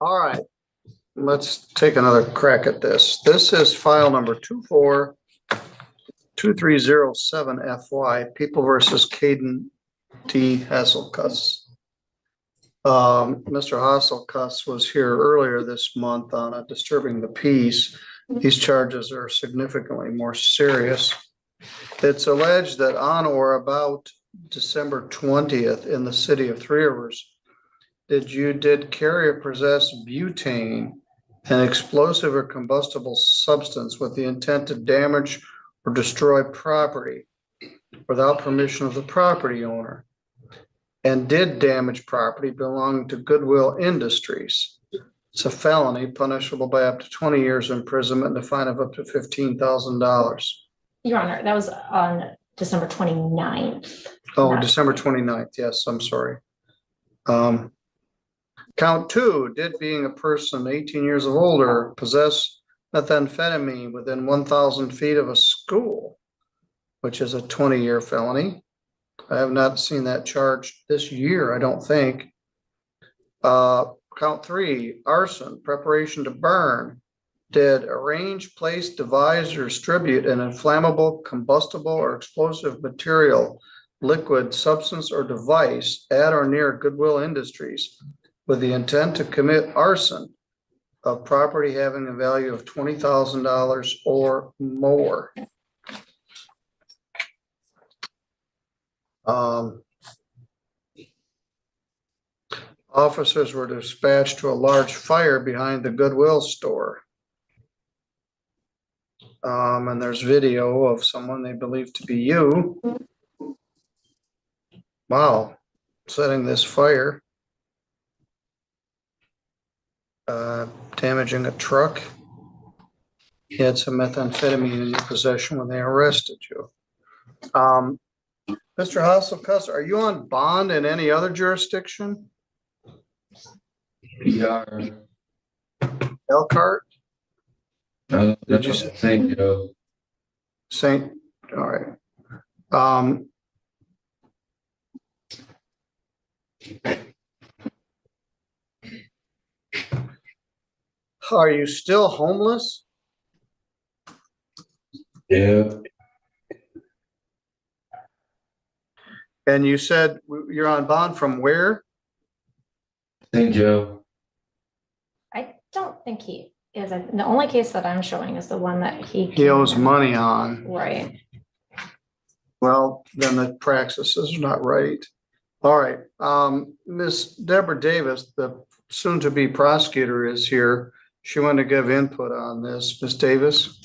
All right, let's take another crack at this. This is file number 242307 FY, People versus Caden D. Hasselkuss. Mr. Hasselkuss was here earlier this month on a disturbing the peace. These charges are significantly more serious. It's alleged that on or about December 20th in the city of Three Rivers, did carry or possess butane, an explosive or combustible substance with the intent to damage or destroy property without permission of the property owner, and did damage property belonging to Goodwill Industries. It's a felony punishable by up to 20 years imprisonment and a fine of up to $15,000. Your Honor, that was on December 29th. Oh, December 29th. Yes, I'm sorry. Count 2, did being a person 18 years of older possess methamphetamine within 1,000 feet of a school, which is a 20-year felony. I have not seen that charged this year, I don't think. Count 3, arson, preparation to burn. Did arrange, place, devise, or distribute an inflammable, combustible, or explosive material, liquid, substance, or device at or near Goodwill Industries with the intent to commit arson of property having a value of $20,000 or more. Officers were dispatched to a large fire behind the Goodwill store. And there's video of someone they believe to be you. Wow, setting this fire. Damaging a truck. You had some methamphetamine in your possession when they arrested you. Mr. Hasselkuss, are you on bond in any other jurisdiction? We are. Elkhart? Did you say St. Joe? Saint, all right. Are you still homeless? Yeah. And you said you're on bond from where? St. Joe. I don't think he is. The only case that I'm showing is the one that He owes money on. Right. Well, then the praxis is not right. All right. Miss Deborah Davis, the soon-to-be prosecutor, is here. She wanted to give input on this. Miss Davis?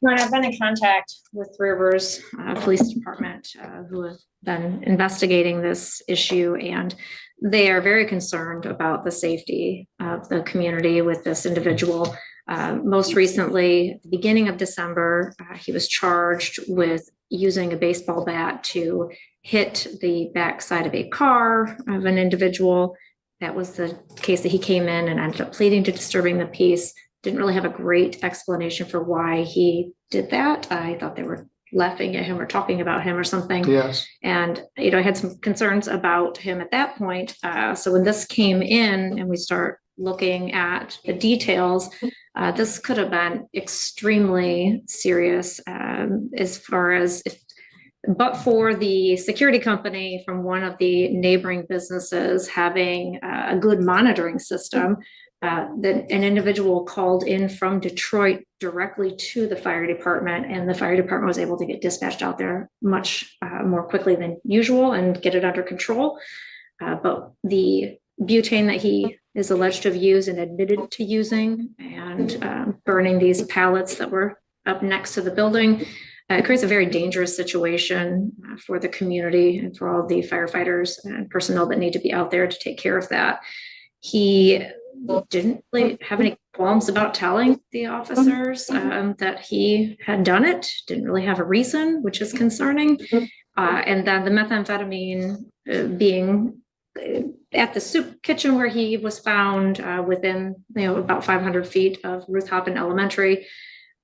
Right, I've been in contact with Three Rivers Police Department, who have been investigating this issue, and they are very concerned about the safety of the community with this individual. Most recently, at the beginning of December, he was charged with using a baseball bat to hit the backside of a car of an individual. That was the case that he came in and ended up pleading to disturbing the peace. Didn't really have a great explanation for why he did that. I thought they were laughing at him or talking about him or something. Yes. And, I had some concerns about him at that point. So when this came in and we start looking at the details, this could have been extremely serious as far as but for the security company from one of the neighboring businesses having a good monitoring system, that an individual called in from Detroit directly to the fire department, and the fire department was able to get dispatched out there much more quickly than usual and get it under control. But the butane that he is alleged to have used and admitted to using and burning these pallets that were up next to the building, it creates a very dangerous situation for the community and for all the firefighters and personnel that need to be out there to take care of that. He didn't really have any qualms about telling the officers that he had done it, didn't really have a reason, which is concerning. And then the methamphetamine being at the soup kitchen where he was found within about 500 feet of Ruth Hoppen Elementary.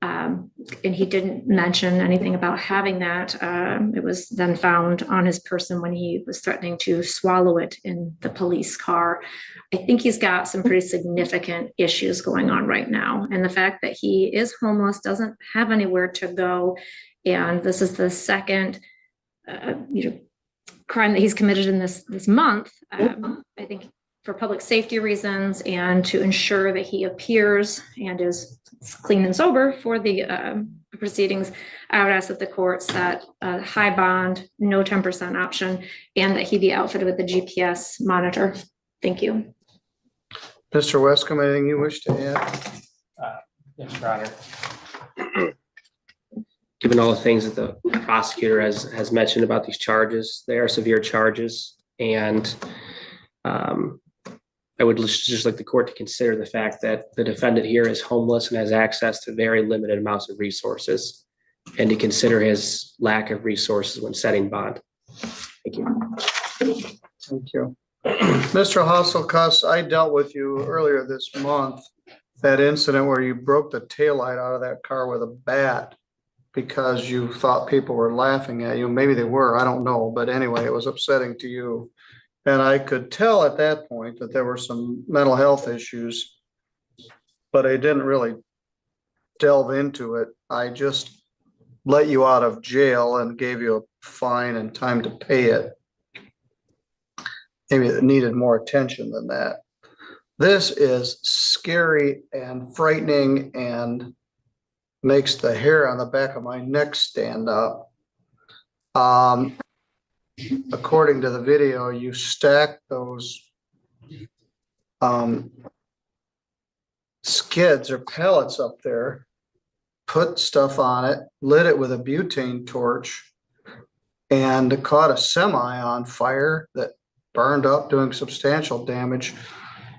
And he didn't mention anything about having that. It was then found on his person when he was threatening to swallow it in the police car. I think he's got some pretty significant issues going on right now. And the fact that he is homeless, doesn't have anywhere to go, and this is the second crime that he's committed in this month, I think for public safety reasons and to ensure that he appears and is clean and sober for the proceedings, I would ask that the court set a high bond, no 10% option, and that he be outfitted with a GPS monitor. Thank you. Mr. Westcomb, anything you wish to add? Yes, Your Honor. Given all the things that the prosecutor has mentioned about these charges, they are severe charges, and I would just like the court to consider the fact that the defendant here is homeless and has access to very limited amounts of resources, and to consider his lack of resources when setting bond. Thank you. Thank you. Mr. Hasselkuss, I dealt with you earlier this month, that incident where you broke the taillight out of that car with a bat because you thought people were laughing at you. Maybe they were, I don't know. But anyway, it was upsetting to you. And I could tell at that point that there were some mental health issues, but I didn't really delve into it. I just let you out of jail and gave you a fine and time to pay it. Maybe it needed more attention than that. This is scary and frightening and makes the hair on the back of my neck stand up. According to the video, you stacked those skids or pallets up there, put stuff on it, lit it with a butane torch, and caught a semi on fire that burned up, doing substantial damage.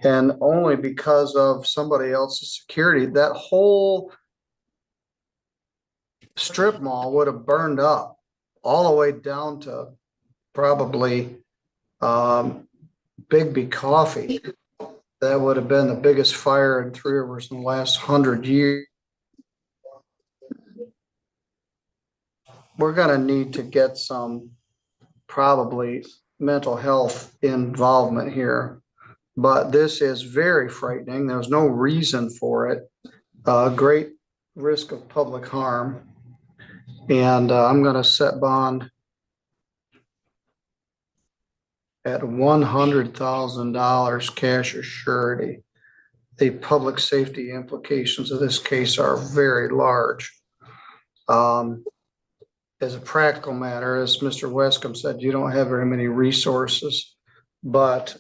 And only because of somebody else's security, that whole strip mall would have burned up all the way down to probably Bigby Coffee. That would have been the biggest fire in Three Rivers in the last 100 years. We're gonna need to get some probably mental health involvement here, but this is very frightening. There's no reason for it. Great risk of public harm. And I'm gonna set bond at $100,000 cash or surety. The public safety implications of this case are very large. As a practical matter, as Mr. Westcomb said, you don't have very many resources, but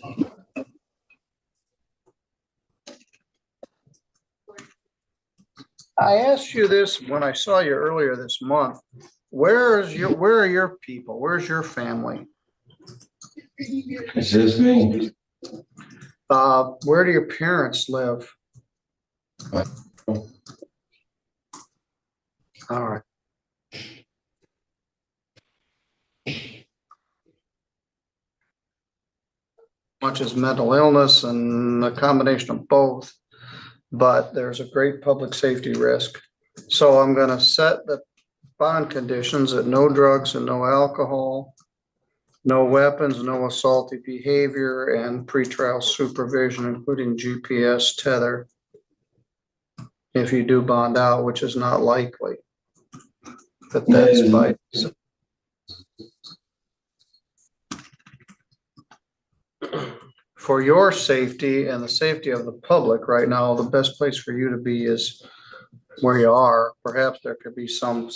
I asked you this when I saw you earlier this month. Where are your people? Where's your family? It's just me. Where do your parents live? All right. Much as mental illness and a combination of both, but there's a great public safety risk. So I'm going to set the bond conditions at no drugs and no alcohol, no weapons, no assaulty behavior, and pretrial supervision, including GPS tether, if you do bond out, which is not likely. But that's by for your safety and the safety of the public right now, the best place for you to be is where you are. Perhaps there could be some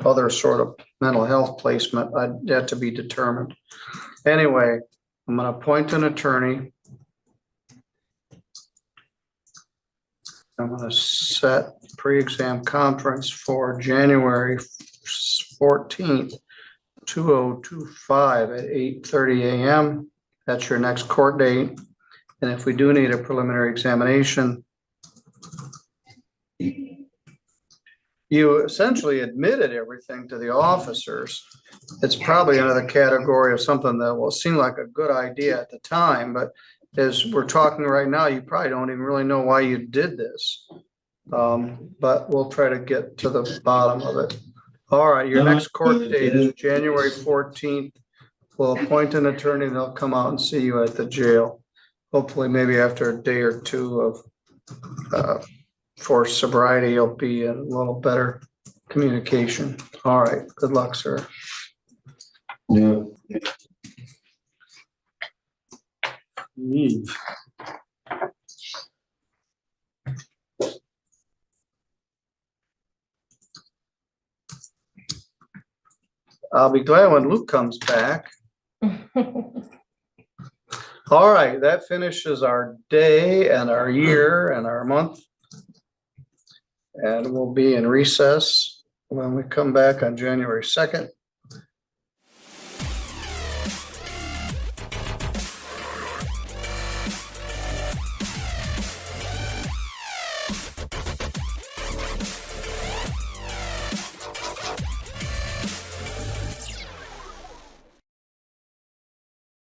other sort of mental health placement yet to be determined. Anyway, I'm going to appoint an attorney. I'm going to set pre-exam conference for January 14th, 2025 at 8:30 a.m. That's your next court date. And if we do need a preliminary examination, you essentially admitted everything to the officers. It's probably under the category of something that will seem like a good idea at the time, but as we're talking right now, you probably don't even really know why you did this. But we'll try to get to the bottom of it. All right, your next court date is January 14th. We'll appoint an attorney, they'll come out and see you at the jail. Hopefully, maybe after a day or two of for sobriety, you'll be in a little better communication. All right, good luck, sir. Yeah. I'll be glad when Luke comes back. All right, that finishes our day and our year and our month. And we'll be in recess when we come back on January 2nd.